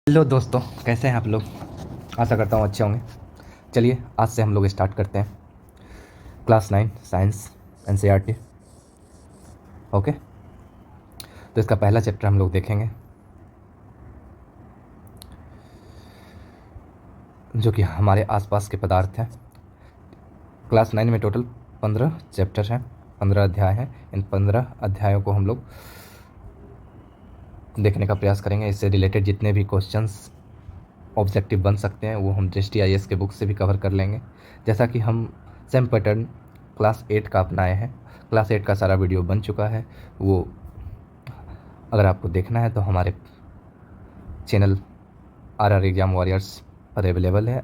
Hello दोस्तों, कैसे हैं आप लोग। आशा करता हूँ अच्छे होंगे। चलिए आज से हम लोग स्टार्ट करते हैं क्लास 9 साइंस एनसीईआरटी। ओके, तो इसका पहला चैप्टर हम लोग देखेंगे जो कि हमारे आसपास के पदार्थ हैं। क्लास 9 में टोटल 15 चैप्टर हैं, 15 अध्याय हैं। इन 15 अध्यायों को हम लोग देखने का प्रयास करेंगे। इससे रिलेटेड जितने भी क्वेश्चंस ऑब्जेक्टिव बन सकते हैं वो हम दृष्टि आईएएस के बुक से भी कवर कर लेंगे। जैसा कि हम सेम पैटर्न क्लास 8 का अपनाए हैं। क्लास 8 का सारा वीडियो बन चुका है, वो अगर आपको देखना है तो हमारे चैनल आरआर एग्जाम वॉरियर्स पर अवेलेबल है।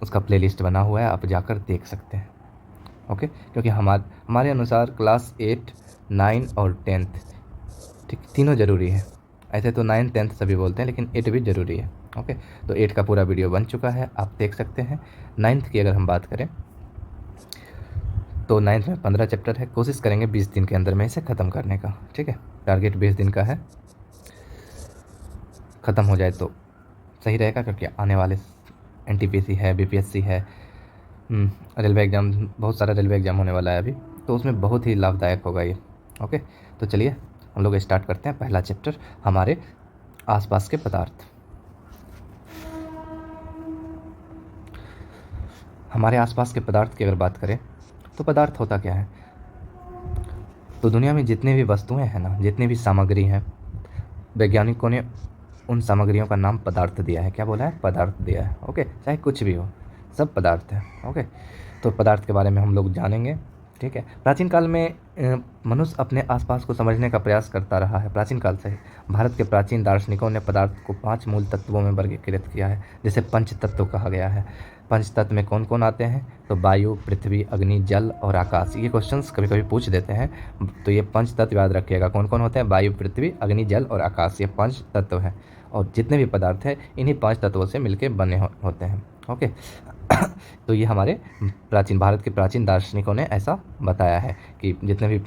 उसका प्लेलिस्ट बना हुआ है, आप जाकर देख सकते हैं। ओके, क्योंकि हमारे अनुसार क्लास 8, 9 और 10th ठीक तीनों ज़रूरी है। ऐसे तो 9, 10th सभी बोलते हैं, लेकिन 8 भी ज़रूरी है। ओके, तो 8 का पूरा वीडियो बन चुका है, आप देख सकते हैं। 9th की अगर हम बात करें तो 9th में 15 चैप्टर है। कोशिश करेंगे 20 दिन के अंदर में इसे ख़त्म करने का। ठीक है, टारगेट 20 दिन का है, ख़त्म हो जाए तो सही रहेगा, क्योंकि आने वाले एनटीपीसी है, बीपीएससी है, रेलवे एग्ज़ाम, बहुत सारा रेलवे एग्ज़ाम होने वाला है अभी, तो उसमें बहुत ही लाभदायक होगा ये। ओके, तो चलिए हम लोग स्टार्ट करते हैं। पहला चैप्टर हमारे आसपास के पदार्थ। हमारे आसपास के पदार्थ की अगर बात करें तो पदार्थ होता क्या है। तो दुनिया में जितने भी वस्तुएं हैं ना, जितनी भी सामग्री हैं, वैज्ञानिकों ने उन सामग्रियों का नाम पदार्थ दिया है। क्या बोला है? पदार्थ दिया है। ओके, चाहे कुछ भी हो, सब पदार्थ है। ओके, तो पदार्थ के बारे में हम लोग जानेंगे। ठीक है, प्राचीन काल में मनुष्य अपने आसपास को समझने का प्रयास करता रहा है। प्राचीन काल से ही भारत के प्राचीन दार्शनिकों ने पदार्थ को 5 मूल तत्वों में वर्गीकृत किया है, जिसे पंच तत्व कहा गया है। पंच तत्व में कौन कौन आते हैं? तो वायु, पृथ्वी, अग्नि, जल और आकाश। ये क्वेश्चंस कभी कभी पूछ देते हैं, तो ये पंच तत्व याद रखिएगा। कौन कौन होते हैं? वायु, पृथ्वी, अग्नि, जल और आकाश, ये 5 तत्व हैं। और जितने भी पदार्थ हैं इन्हीं 5 तत्वों से मिलकर बने होते हैं। ओके, तो ये हमारे प्राचीन भारत के प्राचीन दार्शनिकों ने ऐसा बताया है कि जितने भी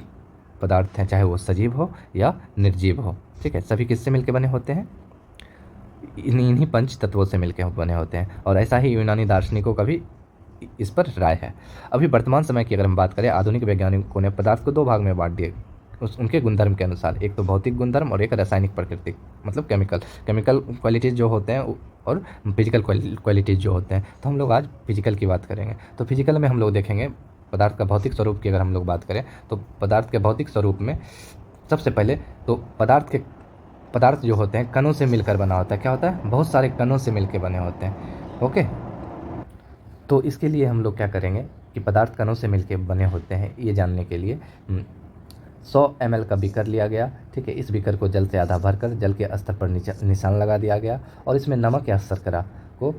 पदार्थ हैं, चाहे वो सजीव हो या निर्जीव हो, ठीक है, सभी किससे मिलकर बने होते हैं? इन्हीं पंच तत्वों से मिलकर बने होते हैं। और ऐसा ही यूनानी दार्शनिकों का भी इस पर राय है। अभी वर्तमान समय की अगर हम बात करें, आधुनिक वैज्ञानिकों ने पदार्थ को 2 भाग में बांट दिए उनके गुणधर्म के अनुसार। एक तो भौतिक गुणधर्म और एक रासायनिक प्रकृति, मतलब केमिकल क्वालिटीज़ जो होते हैं और फिजिकल क्वालिटीज़ जो होते हैं। तो हम लोग आज फिजिकल की बात करेंगे। तो फिजिकल में हम लोग देखेंगे पदार्थ का भौतिक स्वरूप की अगर हम लोग बात करें तो पदार्थ के भौतिक स्वरूप में सबसे पहले तो पदार्थ जो होते हैं कणों से मिलकर बना होता है। क्या होता है? बहुत सारे कणों से मिलकर बने होते हैं। ओके, तो इसके लिए हम लोग क्या करेंगे कि पदार्थ कणों से मिलकर बने होते हैं ये जानने के लिए 100 ml का बीकर लिया गया। ठीक है, इस बीकर को जल से आधा भरकर जल के स्तर पर निशान लगा दिया गया और इसमें नमक या शर्करा को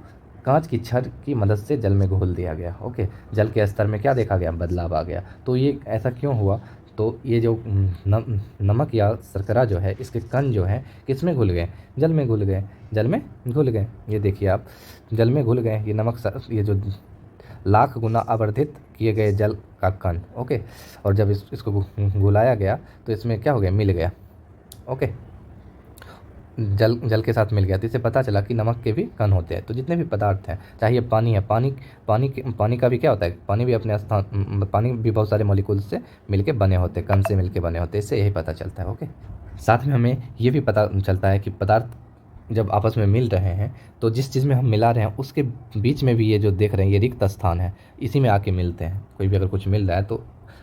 कांच की छड़ की मदद से जल में घोल दिया गया। ओके, जल के स्तर में क्या देखा गया? बदलाव आ गया। तो ये ऐसा क्यों हुआ? तो ये जो नमक या शर्करा जो है, इसके कण जो है किस में घुल गए? जल में घुल गए। जल में घुल गए, ये देखिए आप, जल में घुल गए। ये ये जो लाख गुना आवर्धित किए गए जल का कण। ओके, और जब इसको घुलाया गया तो इसमें क्या हो गया? मिल गया। ओके, जल के साथ मिल गया, तो इससे पता चला कि नमक के भी कण होते हैं। तो जितने भी पदार्थ हैं, चाहे ये पानी है, पानी का भी क्या होता है? पानी भी अपने स्थान, पानी भी बहुत सारे मॉलिक्यूल से मिलके बने होते हैं, कण से मिलके बने होते हैं। इससे यही पता चलता है। ओके, साथ में हमें ये भी पता चलता है कि पदार्थ जब आपस में मिल रहे हैं तो जिस चीज़ में हम मिला रहे हैं उसके बीच में भी ये जो देख रहे हैं ये रिक्त स्थान है, इसी में आके मिलते हैं। कोई भी अगर कुछ मिल रहा है तो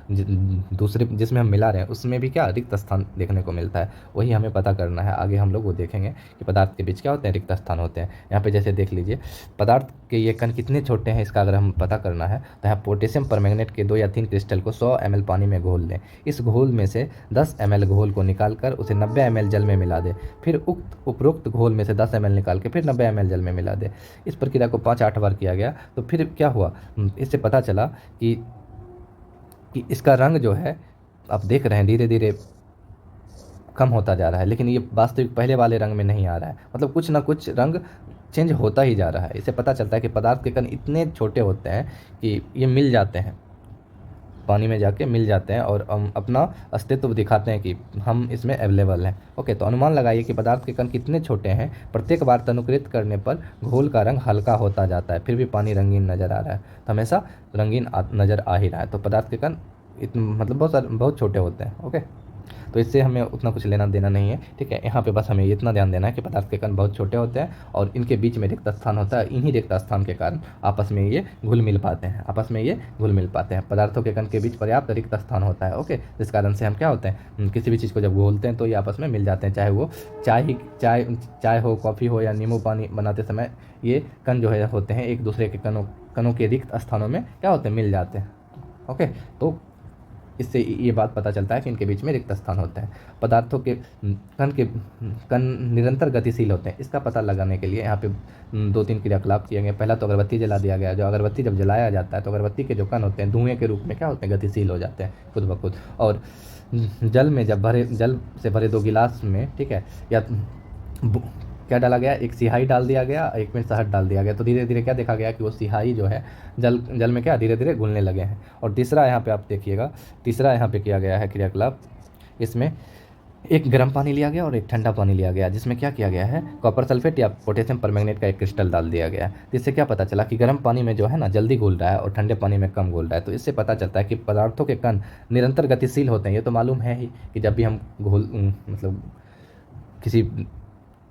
दूसरे जिसमें हम मिला रहे हैं उसमें भी क्या रिक्त स्थान देखने को मिलता है। वही हमें पता करना है। आगे हम लोग वो देखेंगे कि पदार्थ के बीच क्या होते हैं? रिक्त स्थान होते हैं। यहाँ पे जैसे देख लीजिए, पदार्थ के ये कण कितने छोटे हैं इसका अगर हम पता करना है तो यहाँ पोटेशियम परमैंगनेट के 2 या 3 क्रिस्टल को 100 ml पानी में घोल लें। इस घोल में से 10 ml घोल को निकाल कर उसे 90 ml जल में मिला दें। फिर उपरोक्त घोल में से 10 ml निकाल के फिर 90 ml जल में मिला दें। इस प्रक्रिया को 5-8 बार किया गया। तो फिर क्या हुआ? इससे पता चला कि इसका रंग जो है, आप देख रहे हैं धीरे धीरे कम होता जा रहा है, लेकिन ये वास्तविक पहले वाले रंग में नहीं आ रहा है। मतलब कुछ ना कुछ रंग चेंज होता ही जा रहा है। इससे पता चलता है कि पदार्थ के कण इतने छोटे होते हैं कि ये मिल जाते हैं। पानी में जाके मिल जाते हैं और हम अपना अस्तित्व दिखाते हैं कि हम इसमें अवेलेबल हैं। ओके, तो अनुमान लगाइए कि पदार्थ के कण कितने छोटे हैं। प्रत्येक बार तनुकृत करने पर घोल का रंग हल्का होता जाता है, फिर भी पानी रंगीन नज़र आ रहा है। तो हमेशा रंगीन नज़र आ ही रहा है। तो पदार्थ के कण मतलब बहुत छोटे होते हैं। ओके, तो इससे हमें उतना कुछ लेना देना नहीं है। ठीक है, यहाँ पे बस हमें इतना ध्यान देना है कि पदार्थ के कण बहुत छोटे होते हैं और इनके बीच में रिक्त स्थान होता है। इन्हीं रिक्त स्थान के कारण आपस में ये घुल मिल पाते हैं। पदार्थों के कण के बीच पर्याप्त रिक्त स्थान होता है। ओके, जिस कारण से हम क्या होते हैं, किसी भी चीज़ को जब घोलते हैं तो ये आपस में मिल जाते हैं, चाहे वो चाय हो, कॉफ़ी हो या नींबू पानी बनाते समय ये कण जो है होते हैं एक दूसरे के कणों के रिक्त स्थानों में क्या होते हैं, मिल जाते हैं। ओके, तो इससे ये बात पता चलता है कि इनके बीच में रिक्त स्थान होते हैं। पदार्थों के कण निरंतर गतिशील होते हैं। इसका पता लगाने के लिए यहाँ पे 2-3 क्रियाकलाप किए गए। पहला तो अगरबत्ती जला दिया गया। जो अगरबत्ती जब जलाया जाता है तो अगरबत्ती के जो कण होते हैं धुएं के रूप में क्या होते हैं, गतिशील हो जाते हैं खुद ब खुद। और जल से भरे 2 गिलास में, ठीक है, या क्या डाला गया, एक सिहाई डाल दिया गया, एक में शहद डाल दिया गया। तो धीरे धीरे क्या देखा गया कि वो सिहाई जो है जल में क्या धीरे धीरे घुलने लगे हैं। और तीसरा यहाँ पे आप देखिएगा, तीसरा यहाँ पे किया गया है क्रियाकलाप, इसमें एक गर्म पानी लिया गया और एक ठंडा पानी लिया गया, जिसमें क्या किया गया है, कॉपर सल्फेट या पोटेशियम परमैंगनेट का एक क्रिस्टल डाल दिया गया। जिससे क्या पता चला कि गर्म पानी में जो है ना जल्दी घुल रहा है और ठंडे पानी में कम घुल रहा है। तो इससे पता चलता है कि पदार्थों के कण निरंतर गतिशील होते हैं। ये तो मालूम है ही कि जब भी हम मतलब किसी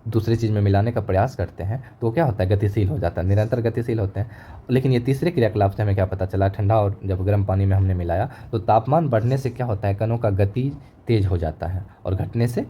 दूसरी चीज़ में मिलाने का प्रयास करते हैं तो क्या होता है, गतिशील हो जाता है, निरंतर गतिशील होते हैं। लेकिन ये तीसरे क्रियाकलाप से हमें क्या पता चला, ठंडा और जब गर्म पानी में हमने मिलाया तो तापमान बढ़ने से क्या होता है, कणों का गति तेज हो जाता है और घटने से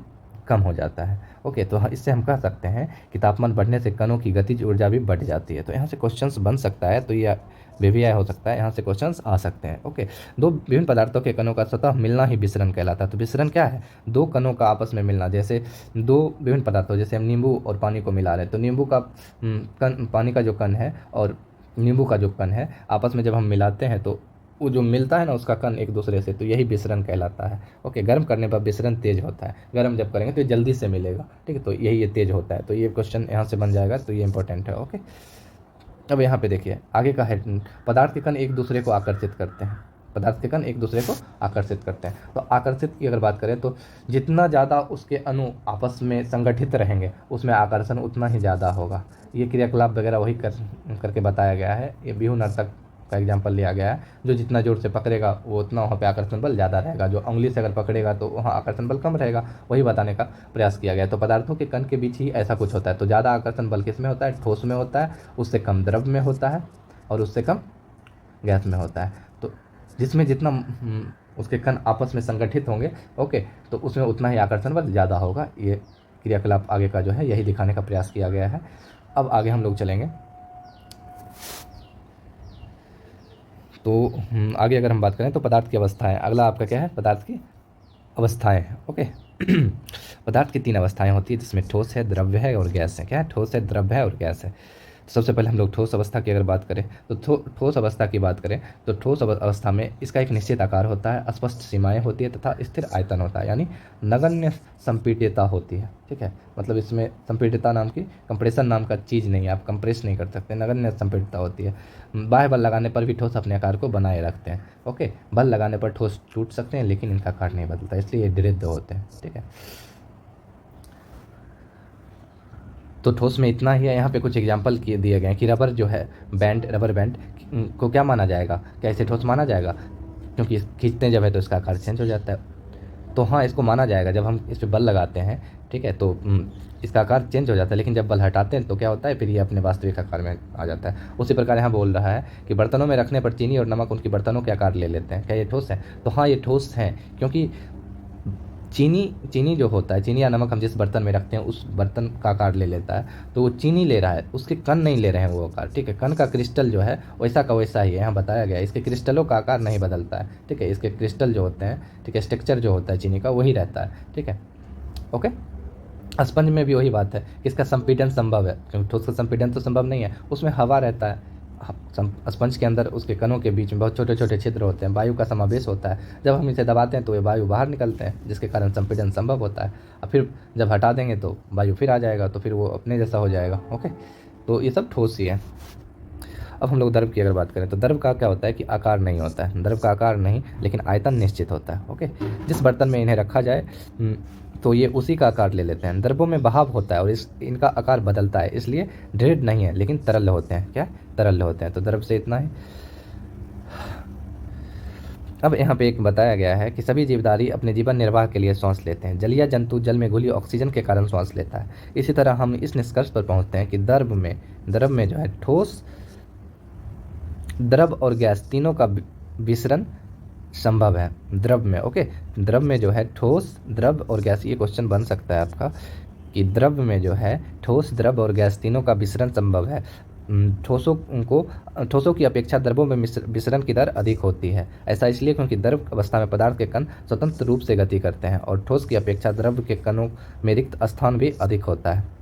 कम हो जाता है। ओके, तो इससे हम कह सकते हैं कि तापमान बढ़ने से कणों की गतिज ऊर्जा भी बढ़ जाती है। तो यहाँ से क्वेश्चंस बन सकता है, तो ये बेबिया हो सकता है, यहाँ से क्वेश्चंस आ सकते हैं। ओके, 2 विभिन्न पदार्थों के कणों का सतह मिलना ही विसरण कहलाता है। तो विसरण क्या है, 2 कणों का आपस में मिलना। जैसे 2 विभिन्न पदार्थों, जैसे हम नींबू और पानी को मिला रहे हैं, तो नींबू का कण, पानी का जो कण है और नींबू का जो कण है, आपस में जब हम मिलाते हैं तो वो जो मिलता है ना उसका कण एक दूसरे से, तो यही विसरण कहलाता है। ओके, गर्म करने पर विसरण तेज होता है, गर्म जब करेंगे तो ये जल्दी से मिलेगा। ठीक है, तो यही ये तेज होता है। तो ये क्वेश्चन यहाँ से बन जाएगा, तो ये इंपॉर्टेंट है। ओके, अब यहाँ पे देखिए आगे का है, पदार्थ के कण एक दूसरे को आकर्षित करते हैं। पदार्थ के कण एक दूसरे को आकर्षित करते हैं। तो आकर्षित की अगर बात करें तो जितना ज़्यादा उसके अणु आपस में संगठित रहेंगे उसमें आकर्षण उतना ही ज़्यादा होगा। ये क्रियाकलाप वगैरह वही करके बताया गया है। ये बिहू नर्तक का एग्जाम्पल लिया गया है। जो जितना जोर से पकड़ेगा वो उतना वहाँ पे आकर्षण बल ज़्यादा रहेगा, जो उंगली से अगर पकड़ेगा तो वहाँ आकर्षण बल कम रहेगा। वही बताने का प्रयास किया गया। तो पदार्थों के कण के बीच ही ऐसा कुछ होता है। तो ज़्यादा आकर्षण बल किस में होता है, ठोस में होता है, उससे कम द्रव में होता है और उससे कम गैस में होता है। तो जिसमें जितना उसके कण आपस में संगठित होंगे, ओके, तो उसमें उतना ही आकर्षण बल ज़्यादा होगा। ये क्रियाकलाप आगे का जो है यही दिखाने का प्रयास किया गया है। अब आगे हम लोग चलेंगे। तो आगे अगर हम बात करें तो पदार्थ की अवस्थाएं, अगला आपका क्या है, पदार्थ की अवस्थाएं। ओके, पदार्थ की 3 अवस्थाएं होती है, जिसमें ठोस है, द्रव्य है और गैस है। क्या है, ठोस है, द्रव्य है और गैस है। सबसे पहले हम लोग ठोस अवस्था की अगर बात करें तो ठोस अवस्था की बात करें तो ठोस अवस्था में इसका एक निश्चित आकार होता है, स्पष्ट सीमाएं होती है तथा स्थिर आयतन होता है, यानी नगण्य संपीड्यता होती है। ठीक है, मतलब इसमें संपीड्यता नाम की, कंप्रेशन नाम का चीज़ नहीं है, आप कंप्रेस नहीं कर सकते, नगण्य संपीड्यता होती है। बाह्य बल लगाने पर भी ठोस अपने आकार को बनाए रखते हैं। ओके, बल लगाने पर ठोस टूट सकते हैं लेकिन इनका आकार नहीं बदलता, इसलिए ये दृढ़ होते हैं। ठीक है, तो ठोस में इतना ही है। यहाँ पे कुछ एग्जांपल दिए गए हैं कि रबर जो है रबर बैंड को क्या माना जाएगा, क्या इसे ठोस माना जाएगा, क्योंकि खींचते जब है तो इसका आकार चेंज हो जाता है। तो हाँ, इसको माना जाएगा। जब हम इस पर बल लगाते हैं, ठीक है, तो इसका आकार चेंज हो जाता है, लेकिन जब बल हटाते हैं तो क्या होता है, फिर ये अपने वास्तविक आकार में आ जाता है। उसी प्रकार यहाँ बोल रहा है कि बर्तनों में रखने पर चीनी और नमक उनकी बर्तनों के आकार ले लेते हैं। क्या ये ठोस है? तो हाँ, ये ठोस है, क्योंकि चीनी जो होता है, चीनी या नमक हम जिस बर्तन में रखते हैं उस बर्तन का आकार ले लेता है। तो वो चीनी ले रहा है, उसके कण नहीं ले रहे हैं वो आकार। ठीक है, कण का क्रिस्टल जो है वैसा का वैसा ही है, यहाँ बताया गया है। इसके क्रिस्टलों का आकार नहीं बदलता है। ठीक है, इसके क्रिस्टल जो होते हैं, ठीक है, स्ट्रक्चर जो होता है चीनी का वही रहता है। ठीक है, ओके। स्पंज में भी वही बात है कि इसका संपीडन संभव है, क्योंकि ठोस का संपीडन तो संभव नहीं है, उसमें हवा रहता है। स्पंज के अंदर उसके कणों के बीच में बहुत छोटे छोटे छिद्र होते हैं, वायु का समावेश होता है। जब हम इसे दबाते हैं तो ये वायु बाहर निकलते हैं, जिसके कारण संपीडन संभव होता है। और फिर जब हटा देंगे तो वायु फिर आ जाएगा, तो फिर वो अपने जैसा हो जाएगा। ओके, तो ये सब ठोस ही है। अब हम लोग द्रव की अगर बात करें तो द्रव का क्या होता है कि आकार नहीं होता है, द्रव का आकार नहीं लेकिन आयतन निश्चित होता है। ओके, जिस बर्तन में इन्हें रखा जाए तो ये उसी का आकार ले लेते हैं। द्रवों में बहाव होता है और इनका आकार बदलता है, इसलिए दृढ़ नहीं है लेकिन तरल होते हैं। क्या? तरल होते हैं। तो द्रव से इतना ही। अब यहाँ पे एक बताया गया है कि सभी जीवधारी अपने जीवन निर्वाह के लिए सांस लेते हैं। जलीय जंतु जल में घुली ऑक्सीजन के कारण सांस लेता है। इसी तरह हम इस निष्कर्ष पर पहुँचते हैं कि द्रव में जो है ठोस, द्रव और गैस तीनों का विसरण संभव है द्रव में। ओके, द्रव में जो है ठोस, द्रव और गैस, ये क्वेश्चन बन सकता है आपका कि द्रव में जो है ठोस, द्रव और गैस तीनों का विसरण संभव है। ठोसों की अपेक्षा द्रवों में विसरण की दर अधिक होती है। ऐसा इसलिए क्योंकि द्रव अवस्था में पदार्थ के कण स्वतंत्र रूप से गति करते हैं और ठोस की अपेक्षा द्रव के कणों में रिक्त स्थान भी अधिक होता है।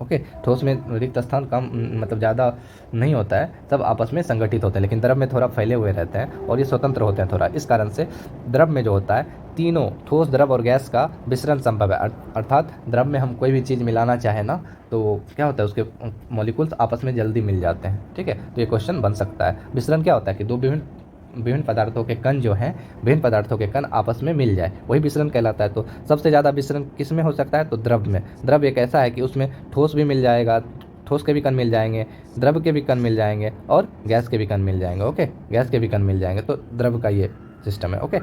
ओके, ठोस में रिक्त स्थान कम मतलब ज़्यादा नहीं होता है, सब आपस में संगठित होते हैं, लेकिन द्रव में थोड़ा फैले हुए रहते हैं और ये स्वतंत्र होते हैं थोड़ा। इस कारण से द्रव में जो होता है तीनों ठोस, द्रव और गैस का विसरण संभव है। अर्थात द्रव में हम कोई भी चीज़ मिलाना चाहे ना तो क्या होता है, उसके मॉलिक्यूल्स आपस में जल्दी मिल जाते हैं। ठीक है, तो ये क्वेश्चन बन सकता है। विसरण क्या होता है कि दो विभिन्न पदार्थों के कण जो हैं, विभिन्न पदार्थों के कण आपस में मिल जाए, वही विसरण कहलाता है। तो सबसे ज़्यादा विसरण किस में हो सकता है? तो द्रव में। द्रव एक ऐसा है कि उसमें ठोस भी मिल जाएगा, ठोस के भी कण मिल जाएंगे, द्रव के भी कण मिल जाएंगे और गैस के भी कण मिल जाएंगे। ओके, गैस के भी कण मिल जाएंगे, तो द्रव का ये सिस्टम है। ओके,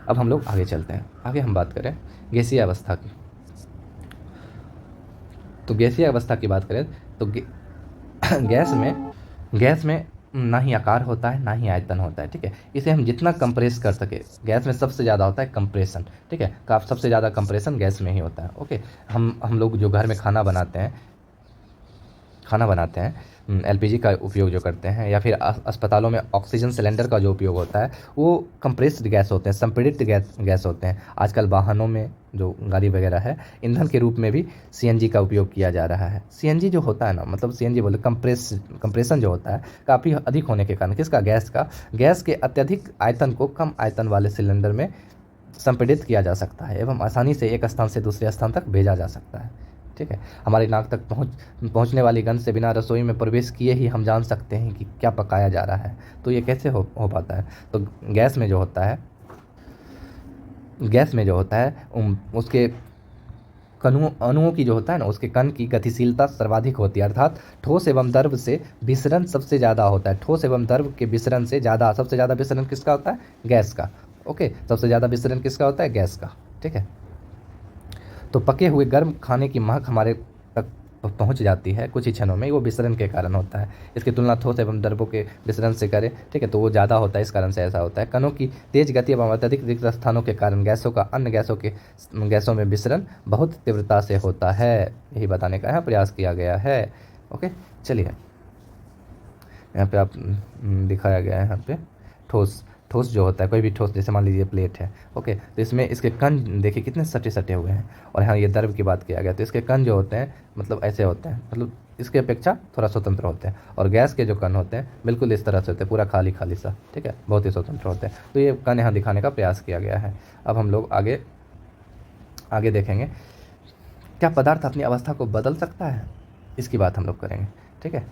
अब हम लोग आगे चलते हैं। आगे हम बात करें गैसीय अवस्था की। तो गैसीय अवस्था की बात करें तो गैस में ना ही आकार होता है ना ही आयतन होता है। ठीक है, इसे हम जितना कंप्रेस कर सके, गैस में सबसे ज़्यादा होता है कंप्रेशन। ठीक है, सबसे ज़्यादा कंप्रेशन गैस में ही होता है। ओके, हम लोग जो घर में खाना बनाते हैं एलपीजी का उपयोग जो करते हैं, या फिर अस्पतालों में ऑक्सीजन सिलेंडर का जो उपयोग होता है, वो कंप्रेस्ड गैस होते हैं, संपीड़ित गैस होते हैं। आजकल वाहनों में जो गाड़ी वगैरह है, ईंधन के रूप में भी सीएनजी का उपयोग किया जा रहा है। सीएनजी जो होता है ना, मतलब सीएनजी बोले कंप्रेशन जो होता है काफ़ी अधिक होने के कारण, किसका? गैस के अत्यधिक आयतन को कम आयतन वाले सिलेंडर में संपीड़ित किया जा सकता है एवं आसानी से एक स्थान से दूसरे स्थान तक भेजा जा सकता है। ठीक है, हमारी नाक तक पहुंचने वाली गंध से बिना रसोई में प्रवेश किए ही हम जान सकते हैं कि क्या पकाया जा रहा है। तो ये कैसे हो पाता है? तो गैस में जो होता है उसके अणुओं की जो होता है ना, उसके कण की गतिशीलता सर्वाधिक होती है। अर्थात ठोस एवं द्रव से विसरण सबसे ज़्यादा होता है। ठोस एवं द्रव के विसरण से सबसे ज़्यादा विसरण किसका होता है? गैस का। ओके, सबसे ज़्यादा विसरण किसका होता है? गैस का। ठीक है, तो पके हुए गर्म खाने की महक हमारे तक पहुंच जाती है कुछ ही क्षणों में, वो विसरण के कारण होता है। इसकी तुलना ठोस एवं द्रवों के विसरण से करें, ठीक है, तो वो ज़्यादा होता है, इस कारण से ऐसा होता है। कणों की तेज गति एवं अत्यधिक रिक्त स्थानों के कारण गैसों का अन्य गैसों में विसरण बहुत तीव्रता से होता है। यही बताने का प्रयास किया गया है। ओके, चलिए यहाँ पे आप दिखाया गया है, यहाँ पे ठोस जो होता है, कोई भी ठोस, जैसे मान लीजिए प्लेट है। ओके, तो इसमें इसके कण देखिए कितने सटे हुए हैं। और यहाँ ये द्रव की बात किया गया, तो इसके कण जो होते हैं मतलब ऐसे होते हैं, मतलब इसके अपेक्षा थोड़ा स्वतंत्र होते हैं। और गैस के जो कण होते हैं बिल्कुल इस तरह से होते हैं, पूरा खाली सा। ठीक है, बहुत ही स्वतंत्र होते हैं। तो ये कण यहाँ दिखाने का प्रयास किया गया है। अब हम लोग आगे देखेंगे, क्या पदार्थ अपनी अवस्था को बदल सकता है, इसकी बात हम लोग करेंगे। ठीक है,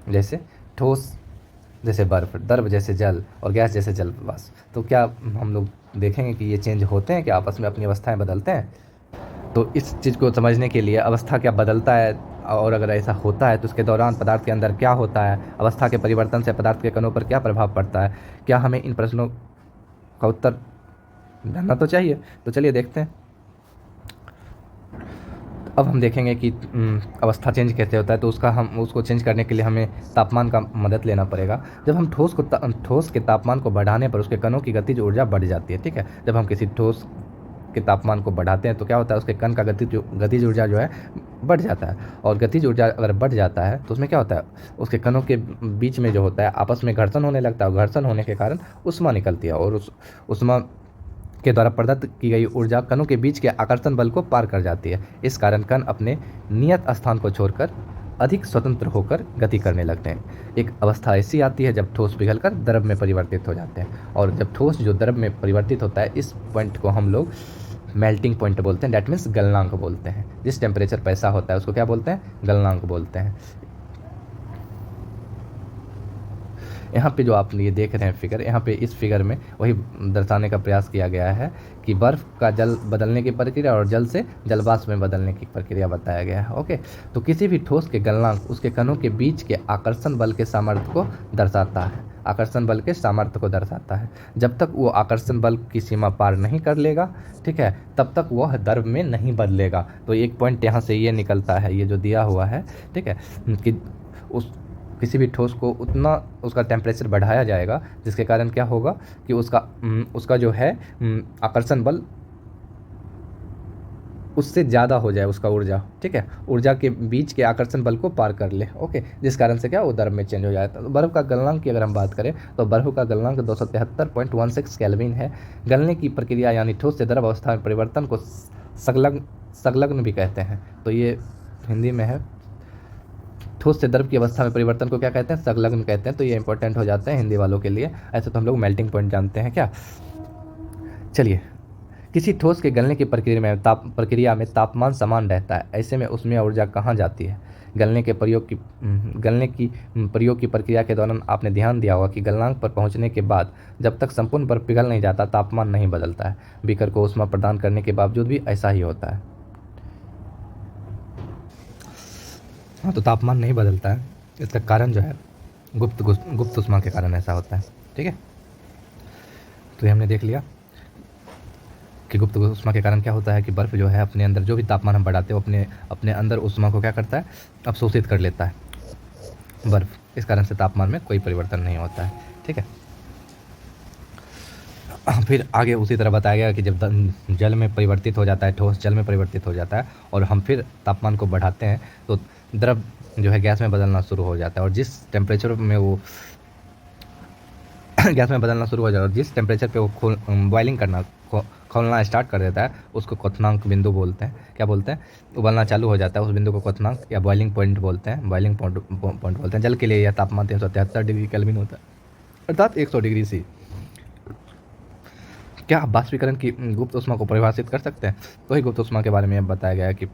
जैसे ठोस जैसे बर्फ, द्रव जैसे जल और गैस जैसे जल वाष्प, तो क्या हम लोग देखेंगे कि ये चेंज होते हैं, कि आपस में अपनी अवस्थाएं बदलते हैं। तो इस चीज़ को समझने के लिए अवस्था क्या बदलता है, और अगर ऐसा होता है तो उसके दौरान पदार्थ के अंदर क्या होता है, अवस्था के परिवर्तन से पदार्थ के कणों पर क्या प्रभाव पड़ता है, क्या हमें इन प्रश्नों का उत्तर जानना तो चाहिए। तो चलिए देखते हैं। अब हम देखेंगे कि अवस्था चेंज कैसे होता है। तो उसको चेंज करने के लिए हमें तापमान का मदद लेना पड़ेगा। जब हम ठोस के तापमान को बढ़ाने पर उसके कणों की गतिज ऊर्जा बढ़ जाती है। ठीक है, जब हम किसी ठोस के तापमान को बढ़ाते हैं तो क्या होता है, उसके कण का गतिज ऊर्जा जो है बढ़ जाता है। और गतिज ऊर्जा अगर बढ़ जाता है तो उसमें क्या होता है, उसके कणों के बीच में जो होता है आपस में घर्षण होने लगता है। और घर्षण होने के कारण उष्मा निकलती है, और उस उष्मा के द्वारा प्रदत्त की गई ऊर्जा कणों के बीच के आकर्षण बल को पार कर जाती है। इस कारण कण अपने नियत स्थान को छोड़कर अधिक स्वतंत्र होकर गति करने लगते हैं। एक अवस्था ऐसी आती है जब ठोस पिघलकर द्रव में परिवर्तित हो जाते हैं। और जब ठोस जो द्रव में परिवर्तित होता है, इस पॉइंट को हम लोग मेल्टिंग पॉइंट बोलते हैं, डैट मीन्स गलनांक बोलते हैं। जिस टेम्परेचर पर ऐसा होता है उसको क्या बोलते हैं? गलनांक बोलते हैं। यहाँ पे जो आप ये देख रहे हैं फिगर, यहाँ पे इस फिगर में वही दर्शाने का प्रयास किया गया है कि बर्फ़ का जल बदलने की प्रक्रिया और जल से जलवाष्प में बदलने की प्रक्रिया बताया गया है। ओके, तो किसी भी ठोस के गलनांक उसके कणों के बीच के आकर्षण बल के सामर्थ्य को दर्शाता है, आकर्षण बल के सामर्थ्य को दर्शाता है। जब तक वो आकर्षण बल की सीमा पार नहीं कर लेगा, ठीक है, तब तक वह द्रव में नहीं बदलेगा। तो एक पॉइंट यहाँ से ये निकलता है, ये जो दिया हुआ है, ठीक है, कि उस किसी भी ठोस को उतना उसका टेम्परेचर बढ़ाया जाएगा जिसके कारण क्या होगा कि उसका जो है आकर्षण बल उससे ज़्यादा हो जाए, उसका ऊर्जा, ठीक है, ऊर्जा के बीच के आकर्षण बल को पार कर ले। ओके, जिस कारण से क्या वो द्रव में चेंज हो जाता है। तो बर्फ़ का गलनांक की अगर हम बात करें तो बर्फ़ का गलनांक 273.16 केल्विन है। गलने की प्रक्रिया यानी ठोस से द्रव अवस्था में परिवर्तन को संलग्न भी कहते हैं। तो ये हिंदी में है, ठोस से द्रव की अवस्था में परिवर्तन को क्या कहते हैं, संलग्न कहते हैं। तो ये इंपॉर्टेंट हो जाते हैं हिंदी वालों के लिए। ऐसे तो हम लोग मेल्टिंग पॉइंट जानते हैं क्या। चलिए, किसी ठोस के गलने की प्रक्रिया में तापमान समान रहता है, ऐसे में उसमें ऊर्जा कहाँ जाती है। गलने के प्रयोग की प्रक्रिया के दौरान आपने ध्यान दिया होगा कि गलनांक पर पहुंचने के बाद जब तक संपूर्ण बर्फ पिघल नहीं जाता तापमान नहीं बदलता है। बीकर को ऊष्मा प्रदान करने के बावजूद भी ऐसा ही होता है। हाँ, तो तापमान नहीं बदलता है, इसका कारण जो है गुप्त ऊष्मा के कारण ऐसा होता है। ठीक है, तो ये हमने देख लिया कि गुप्त ऊष्मा के कारण क्या होता है कि बर्फ़ जो है अपने अंदर जो भी तापमान हम बढ़ाते हैं वो अपने अंदर ऊष्मा को क्या करता है, अवशोषित कर लेता है बर्फ़। इस कारण से तापमान में कोई परिवर्तन नहीं होता है। ठीक है, फिर आगे उसी तरह बताया गया कि जब जल में परिवर्तित हो जाता है, ठोस जल में परिवर्तित हो जाता है और हम फिर तापमान को बढ़ाते हैं तो द्रव जो है गैस में बदलना शुरू हो जाता है। और जिस टेम्परेचर में वो गैस में बदलना शुरू हो जाता है और जिस टेम्परेचर पे वो बॉइलिंग करना खोलना स्टार्ट कर देता है उसको क्वथनांक बिंदु बोलते हैं। क्या बोलते हैं, उबलना चालू हो जाता है उस बिंदु को क्वथनांक या बॉइलिंग पॉइंट बोलते हैं। बॉइलिंग पॉइंट बोलते हैं। जल के लिए यह तापमान 373 डिग्री केल्विन होता है, अर्थात 100 डिग्री सी। क्या आप वाष्पीकरण की गुप्त ऊष्मा को परिभाषित कर सकते हैं। तो ही गुप्त ऊष्मा के बारे में बताया गया है कि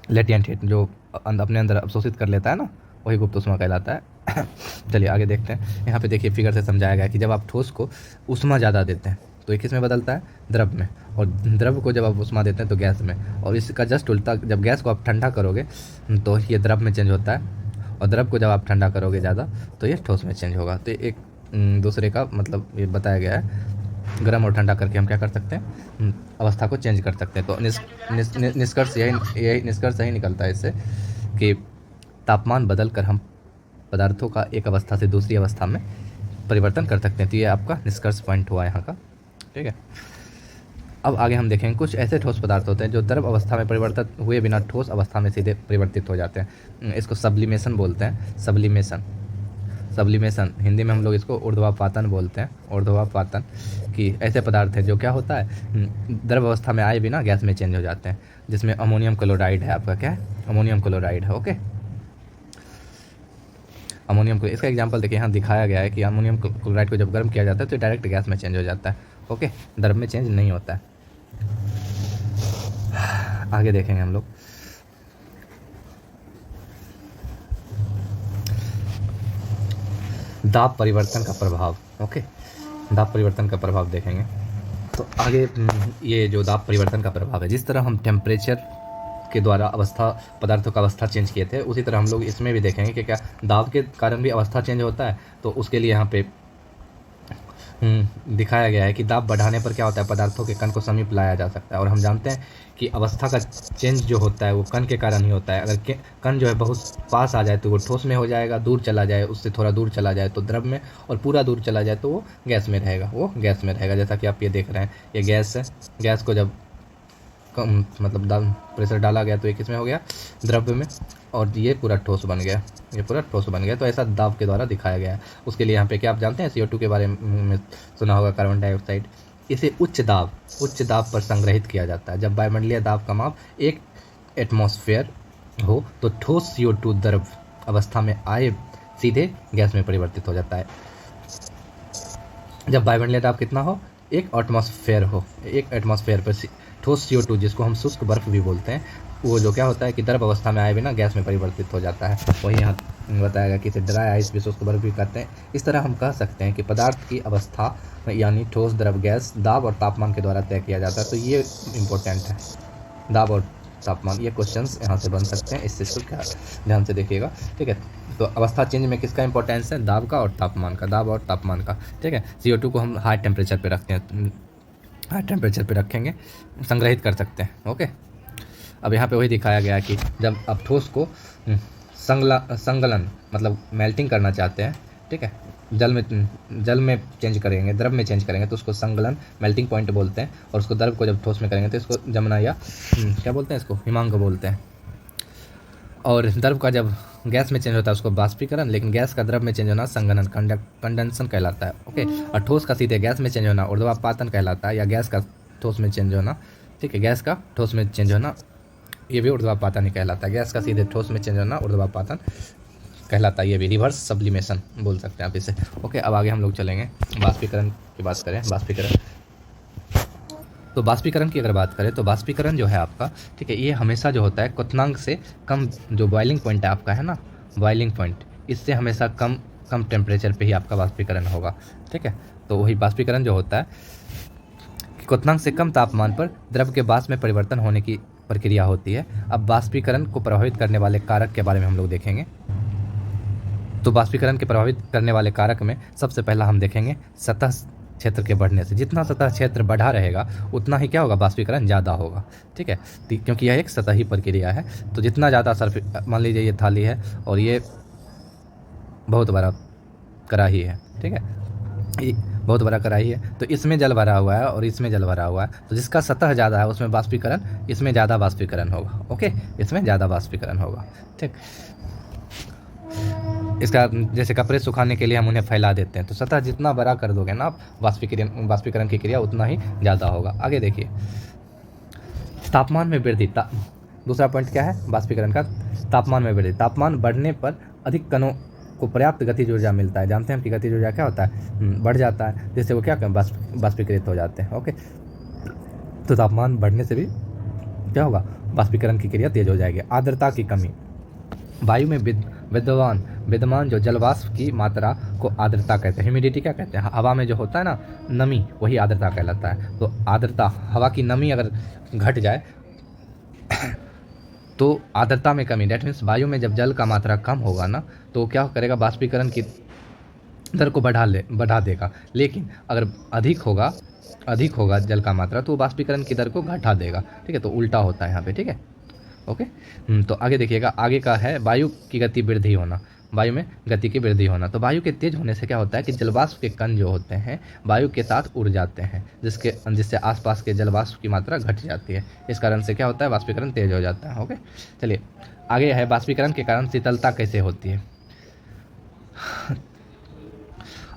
लेटेंट हीट जो अपने अंदर अवशोषित कर लेता है ना, वही गुप्त ऊष्मा कहलाता है। चलिए आगे देखते हैं। यहाँ पे देखिए फिगर से समझाया गया कि जब आप ठोस को ऊष्मा ज़्यादा देते हैं तो ये किस में बदलता है, द्रव में। और द्रव को जब आप ऊष्मा देते हैं तो गैस में। और इसका जस्ट उल्टा, जब गैस को आप ठंडा करोगे तो ये द्रव में चेंज होता है और द्रव को जब आप ठंडा करोगे ज़्यादा तो ये ठोस में चेंज होगा। तो एक दूसरे का मतलब ये बताया गया है। गर्म और ठंडा करके हम क्या कर सकते हैं, अवस्था को चेंज कर सकते हैं। तो निष्कर्ष यही निकलता है इससे कि तापमान बदल कर हम पदार्थों का एक अवस्था से दूसरी अवस्था में परिवर्तन कर सकते हैं। तो ये आपका निष्कर्ष पॉइंट हुआ यहाँ का। ठीक है, अब आगे हम देखेंगे कुछ ऐसे ठोस पदार्थ होते हैं जो द्रव अवस्था में परिवर्तित हुए बिना ठोस अवस्था में सीधे परिवर्तित हो जाते हैं। इसको सब्लिमेशन बोलते हैं। सब्लिमेशन हिंदी में हम लोग इसको ऊर्ध्वापातन बोलते हैं। ऊर्ध्वापातन कि ऐसे पदार्थ हैं जो क्या होता है, द्रव अवस्था में आए बिना गैस में चेंज हो जाते हैं, जिसमें अमोनियम क्लोराइड है। आपका क्या है, अमोनियम क्लोराइड है। ओके, अमोनियम को इसका एग्जांपल देखिए, यहाँ दिखाया गया है कि अमोनियम क्लोराइड को जब गर्म किया जाता है तो डायरेक्ट गैस में चेंज हो जाता है। ओके, द्रव में चेंज नहीं होता है। आगे देखेंगे हम लोग। दाब परिवर्तन का प्रभाव। ओके, दाब परिवर्तन का प्रभाव देखेंगे। तो आगे ये जो दाब परिवर्तन का प्रभाव है, जिस तरह हम टेम्परेचर के द्वारा पदार्थों का अवस्था चेंज किए थे, उसी तरह हम लोग इसमें भी देखेंगे कि क्या दाब के कारण भी अवस्था चेंज होता है। तो उसके लिए यहाँ पे दिखाया गया है कि दाब बढ़ाने पर क्या होता है, पदार्थों के कण को समीप लाया जा सकता है। और हम जानते हैं कि अवस्था का चेंज जो होता है वो कण के कारण ही होता है। अगर कण जो है बहुत पास आ जाए तो वो ठोस में हो जाएगा, दूर चला जाए, उससे थोड़ा दूर चला जाए तो द्रव में, और पूरा दूर चला जाए तो वो गैस में रहेगा। जैसा कि आप ये देख रहे हैं, ये गैस है। गैस को जब कम मतलब प्रेशर डाला गया तो ये किस में हो गया, द्रव्य में, और ये पूरा ठोस बन गया। तो ऐसा दाब के द्वारा दिखाया गया है। उसके लिए यहाँ पे क्या आप जानते हैं, CO2 के बारे में सुना होगा, कार्बन डाइऑक्साइड। इसे उच्च दाब पर संग्रहित किया जाता है। जब वायुमंडलीय दाब का माप 1 एटमॉस्फेयर हो तो ठोस CO2 द्रव अवस्था में आए सीधे गैस में परिवर्तित हो जाता है। जब वायुमंडलीय दाब कितना हो, 1 एटमॉस्फेयर हो, 1 एटमॉस्फेयर पर ठोस CO2, जिसको हम शुष्क बर्फ भी बोलते हैं, वो जो क्या होता है कि द्रव अवस्था में आए बिना गैस में परिवर्तित हो जाता है। वही यहाँ बताया गया कि इसे ड्राई आइस भी उसको बर्फ भी कहते हैं। इस तरह हम कह सकते हैं कि पदार्थ की अवस्था यानी ठोस, द्रव, गैस दाब और तापमान के द्वारा तय किया जाता है। तो ये इम्पोर्टेंट है, दाब और तापमान। ये क्वेश्चंस यहाँ से बन सकते हैं, इस चीज़ को क्या ध्यान से देखिएगा, ठीक है। तो अवस्था चेंज में किसका इंपॉर्टेंस है? दाब का और तापमान का, दाब और तापमान का, ठीक है। CO2 को हम हाई टेम्परेचर पे रखते हैं, हाई टेम्परेचर पे रखेंगे, संग्रहित कर सकते हैं। ओके, अब यहाँ पे वही दिखाया गया कि जब आप ठोस को संगलन मतलब मेल्टिंग करना चाहते हैं, ठीक है, जल में चेंज करेंगे, द्रव में चेंज करेंगे तो उसको संगलन मेल्टिंग पॉइंट बोलते हैं। और उसको द्रव को जब ठोस में करेंगे तो इसको जमना या क्या बोलते हैं, इसको हिमांक बोलते हैं। और द्रव का जब गैस में चेंज होता है उसको बाष्पीकरण, लेकिन गैस का द्रव में चेंज होना संघनन कंडेंसन कहलाता है। ओके, और ठोस का सीधे गैस में चेंज होना ऊर्ध्वापातन कहलाता है, या गैस का ठोस में चेंज होना, ठीक है, गैस का ठोस में चेंज होना ये भी ऊर्ध्वापातन ही कहलाता है। गैस का सीधे ठोस में चेंज होना ऊर्ध्वापातन कहलाता है, ये भी रिवर्स सब्लिमेशन बोल सकते हैं आप इसे। ओके, अब आगे हम लोग चलेंगे, बाष्पीकरण की बात करें। बाष्पीकरण, तो बाष्पीकरण की अगर बात करें तो बाष्पीकरण जो है आपका, ठीक है, ये हमेशा जो होता है क्वथनांक से कम, जो बॉइलिंग पॉइंट है आपका है ना, बॉइलिंग पॉइंट, इससे हमेशा कम टेम्परेचर पे ही आपका बाष्पीकरण होगा, ठीक है। तो वही बाष्पीकरण जो होता है कि क्वथनांक से कम तापमान पर द्रव के वाष्प में परिवर्तन होने की प्रक्रिया होती है। अब बाष्पीकरण को प्रभावित करने वाले कारक के बारे में हम लोग देखेंगे। तो बाष्पीकरण के प्रभावित करने वाले कारक में सबसे पहला हम देखेंगे सतह क्षेत्र के बढ़ने से। जितना सतह क्षेत्र बढ़ा रहेगा उतना ही क्या होगा, बाष्पीकरण ज़्यादा होगा, ठीक है, क्योंकि यह एक सतही प्रक्रिया है। तो जितना ज़्यादा सरफेस, मान लीजिए ये थाली है और ये बहुत बड़ा कढ़ाई है, ठीक है, ये बहुत बड़ा कढ़ाई है, तो इसमें जल भरा हुआ है और इसमें जल भरा हुआ है, तो जिसका सतह ज़्यादा है उसमें बाष्पीकरण, इसमें ज़्यादा बाष्पीकरण होगा। ओके, इसमें ज़्यादा बाष्पीकरण होगा, ठीक। इसका जैसे कपड़े सुखाने के लिए हम उन्हें फैला देते हैं, तो सतह जितना बड़ा कर दोगे ना आप, बाष्पीकरण की क्रिया उतना ही ज़्यादा होगा। आगे देखिए, तापमान में वृद्धि। दूसरा पॉइंट क्या है बाष्पीकरण का? तापमान में वृद्धि। तापमान बढ़ने पर अधिक कणों को पर्याप्त गतिज ऊर्जा मिलता है। जानते हैं हम कि गतिज ऊर्जा क्या होता है? बढ़ जाता है, जिससे वो क्या बाष्पीकृत हो जाते हैं। ओके, तो तापमान बढ़ने से भी क्या होगा, बाष्पीकरण की क्रिया तेज हो जाएगी। आर्द्रता की कमी। वायु में विद्यमान जो जलवाष्प की मात्रा को आर्द्रता कहते हैं। ह्यूमिडिटी क्या कहते हैं? हवा में जो होता है ना नमी, वही आर्द्रता कहलाता है। तो आर्द्रता, हवा की नमी अगर घट जाए तो आर्द्रता में कमी, डेट मीन्स वायु में जब जल का मात्रा कम होगा ना तो क्या करेगा, बाष्पीकरण की दर को बढ़ा देगा। लेकिन अगर अधिक होगा जल का मात्रा तो बाष्पीकरण की दर को घटा देगा, ठीक है। तो उल्टा होता है यहाँ पे, ठीक है। ओके, तो आगे देखिएगा, आगे का है वायु की गति वृद्धि होना। वायु में गति की वृद्धि होना, तो वायु के तेज होने से क्या होता है कि जलवाष्प के कण जो होते हैं वायु के साथ उड़ जाते हैं, जिससे आसपास के जलवाष्प की मात्रा घट जाती है। इस कारण से क्या होता है, बाष्पीकरण तेज हो जाता है। ओके, चलिए आगे है, बाष्पीकरण के कारण शीतलता कैसे होती है।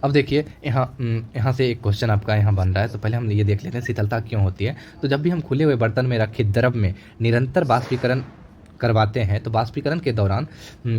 अब देखिए यहाँ से एक क्वेश्चन आपका यहाँ बन रहा है, तो पहले हम ये देख लेते हैं शीतलता क्यों होती है। तो जब भी हम खुले हुए बर्तन में रखे द्रव में निरंतर बाष्पीकरण करवाते हैं तो बाष्पीकरण के दौरान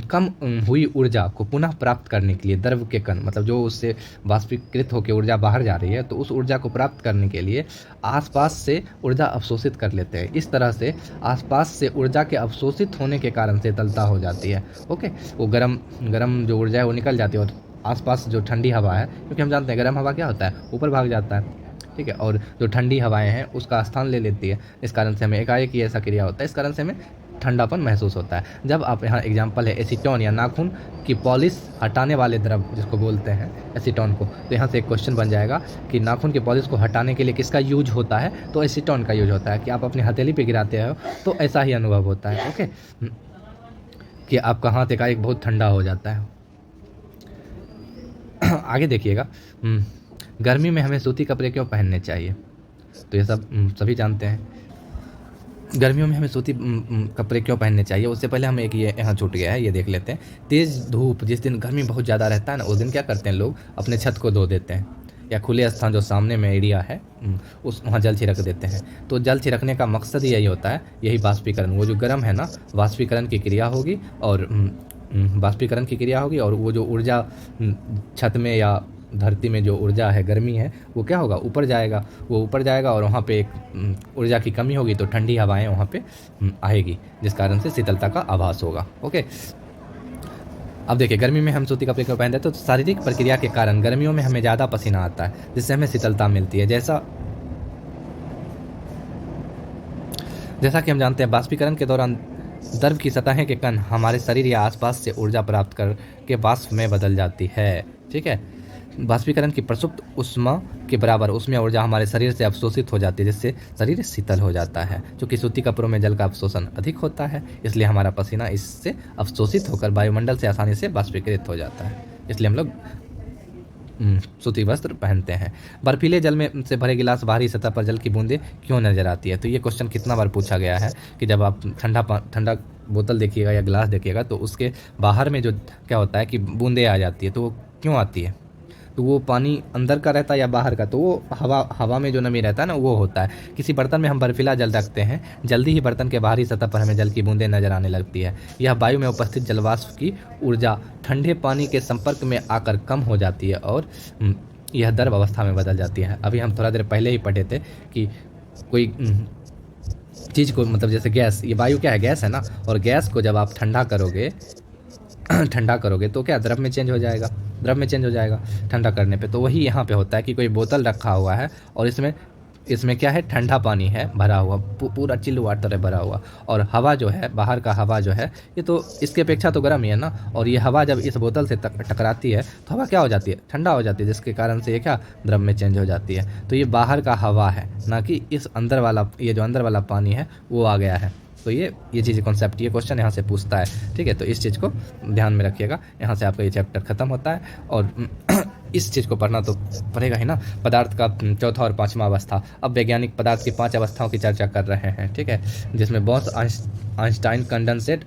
कम हुई ऊर्जा को पुनः प्राप्त करने के लिए द्रव के कण, मतलब जो उससे बाष्पीकृत होकर ऊर्जा बाहर जा रही है, तो उस ऊर्जा को प्राप्त करने के लिए आसपास से ऊर्जा अवशोषित कर लेते हैं। इस तरह से आसपास से ऊर्जा के अवशोषित होने के कारण शीतलता हो जाती है। ओके, वो गर्म जो ऊर्जा है वो निकल जाती है और आसपास जो ठंडी हवा है, क्योंकि हम जानते हैं गर्म हवा क्या होता है, ऊपर भाग जाता है, ठीक है, और जो ठंडी हवाएं हैं उसका स्थान ले लेती है। इस कारण से हमें एकाएक ही ऐसा क्रिया होता है, इस कारण से हमें ठंडापन महसूस होता है। जब आप यहाँ एग्जांपल है एसीटोन या नाखून की पॉलिश हटाने वाले द्रव जिसको बोलते हैं एसीटोन को, तो यहाँ से एक क्वेश्चन बन जाएगा कि नाखून की पॉलिश को हटाने के लिए किसका यूज होता है, तो एसीटोन का यूज होता है। कि आप अपनी हथेली पे गिराते हो तो ऐसा ही अनुभव होता है। ओके, कि आपका हाथ एकाएक बहुत ठंडा हो जाता है। आगे देखिएगा, गर्मी में हमें सूती कपड़े क्यों पहनने चाहिए, तो ये सब सभी जानते हैं। गर्मियों में हमें सूती कपड़े क्यों पहनने चाहिए, उससे पहले हम एक ये यहाँ छूट गया है, ये देख लेते हैं। तेज़ धूप, जिस दिन गर्मी बहुत ज़्यादा रहता है ना, उस दिन क्या करते हैं लोग, अपने छत को धो देते हैं, या खुले स्थान जो सामने में एरिया है वहाँ जल छिड़क देते हैं। तो जल छिड़कने का मकसद यही होता है, यही बाष्पीकरण, वो जो गर्म है ना, बाष्पीकरण की क्रिया होगी और बाष्पीकरण की क्रिया होगी और वो जो ऊर्जा छत में या धरती में जो ऊर्जा है, गर्मी है, वो क्या होगा, ऊपर जाएगा। वो ऊपर जाएगा और वहाँ पे एक ऊर्जा की कमी होगी, तो ठंडी हवाएं वहाँ पे आएगी, जिस कारण से शीतलता का आभास होगा। ओके, अब देखिए, गर्मी में हम सूती कपड़े क्यों पहनते हैं, तो शारीरिक प्रक्रिया के कारण गर्मियों में हमें ज़्यादा पसीना आता है, जिससे हमें शीतलता मिलती है। जैसा कि हम जानते हैं, बाष्पीकरण के दौरान द्रव की सतहें के कण हमारे शरीर या आसपास से ऊर्जा प्राप्त करके वाष्प में बदल जाती है। ठीक है, बाष्पीकरण की प्रसुप्त ऊष्मा के बराबर उसमें ऊर्जा हमारे शरीर से अवशोषित हो जाती है, जिससे शरीर शीतल हो जाता है। क्योंकि सूती कपड़ों में जल का अवशोषण अधिक होता है, इसलिए हमारा पसीना इससे अवशोषित होकर वायुमंडल से आसानी से बाष्पीकृत हो जाता है। इसलिए हम लोग सूती वस्त्र पहनते हैं। बर्फीले जल में से भरे गिलास बाहरी सतह पर जल की बूंदें क्यों नजर आती है? तो ये क्वेश्चन कितना बार पूछा गया है कि जब आप ठंडा बोतल देखिएगा या गिलास देखिएगा, तो उसके बाहर में जो क्या होता है कि बूंदें आ जाती है, तो वो क्यों आती है? तो वो पानी अंदर का रहता है या बाहर का? तो वो हवा में जो नमी रहता है ना, वो होता है। किसी बर्तन में हम बर्फीला जल रखते हैं, जल्दी ही बर्तन के बाहरी सतह पर हमें जल की बूंदें नजर आने लगती है। यह वायु में उपस्थित जलवाष्प की ऊर्जा ठंडे पानी के संपर्क में आकर कम हो जाती है और यह द्रव अवस्था में बदल जाती है। अभी हम थोड़ा देर पहले ही पढ़े थे कि कोई चीज़ को, मतलब जैसे गैस, ये वायु क्या है, गैस है ना, और गैस को जब आप ठंडा करोगे तो क्या द्रव में चेंज हो जाएगा ठंडा करने पे। तो वही यहाँ पे होता है कि कोई बोतल रखा हुआ है और इसमें क्या है, ठंडा पानी है भरा हुआ, पूरा चिल वाटर है भरा हुआ, और हवा जो है, बाहर का हवा जो है, ये तो इसके अपेक्षा तो गर्म ही है ना, और ये हवा जब इस बोतल से टकराती है तो हवा क्या हो जाती है, ठंडा हो जाती है, जिसके कारण से ये क्या द्रव में चेंज हो जाती है। तो ये बाहर का हवा है, ना कि इस अंदर वाला, ये जो अंदर वाला पानी है वो आ गया है। तो ये चीज़ कॉन्सेप्ट, ये क्वेश्चन यहाँ से पूछता है। ठीक है, तो इस चीज़ को ध्यान में रखिएगा। यहाँ से आपका ये चैप्टर खत्म होता है, और इस चीज़ को पढ़ना तो पड़ेगा ही ना। पदार्थ का चौथा और पांचवा अवस्था। अब वैज्ञानिक पदार्थ की 5 अवस्थाओं की चर्चा कर रहे हैं। ठीक है, जिसमें बॉस, आइंस्टाइन, कंडेंसेट,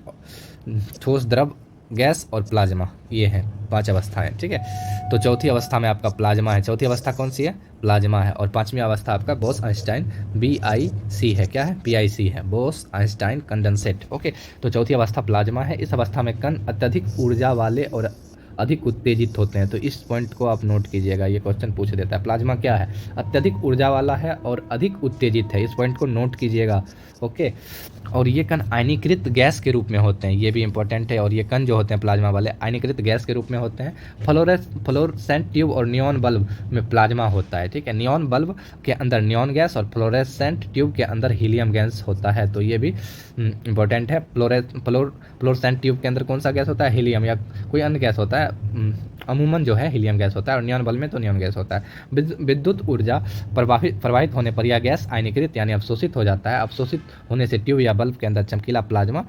ठोस, द्रव, गैस और प्लाज्मा, ये हैं 5 अवस्थाएं। ठीक है, तो चौथी अवस्था में आपका प्लाज्मा है। चौथी अवस्था कौन सी है? प्लाज्मा है। और पांचवी अवस्था आपका बॉस, आइंस्टाइन, BIC है। क्या है? PIC है, बॉस, आइंस्टाइन, कंडेंसेट। ओके, तो चौथी अवस्था प्लाज्मा है। इस अवस्था में कण अत्यधिक ऊर्जा वाले और अधिक उत्तेजित होते हैं। तो इस पॉइंट को आप नोट कीजिएगा, ये क्वेश्चन पूछ देता है। प्लाज्मा क्या है? अत्यधिक ऊर्जा वाला है और अधिक उत्तेजित है। इस पॉइंट को नोट कीजिएगा। ओके, और ये कण आयनीकृत गैस के रूप में होते हैं, ये भी इंपॉर्टेंट है। और ये कण जो होते हैं प्लाज्मा वाले, आयनीकृत गैस के रूप में होते हैं। फ्लोरेसेंट ट्यूब और नियॉन बल्ब में प्लाज्मा होता है। ठीक है, नियॉन बल्ब के अंदर नियॉन गैस और फ्लोरेसेंट ट्यूब के अंदर हीलियम गैस होता है। तो ये भी इंपॉर्टेंट है। फ्लोरेसेंट ट्यूब के अंदर कौन सा गैस होता है? हीलियम, या कोई अन्य गैस होता है, अमूमन जो है हीलियम गैस होता है। और नियॉन बल्ब में तो नियॉन गैस होता है। विद्युत ऊर्जा प्रवाहित होने पर यह गैस आयनीकृत यानी अवशोषित हो जाता है। अवशोषित होने से ट्यूब या बल्ब के अंदर चमकीला प्लाज्मा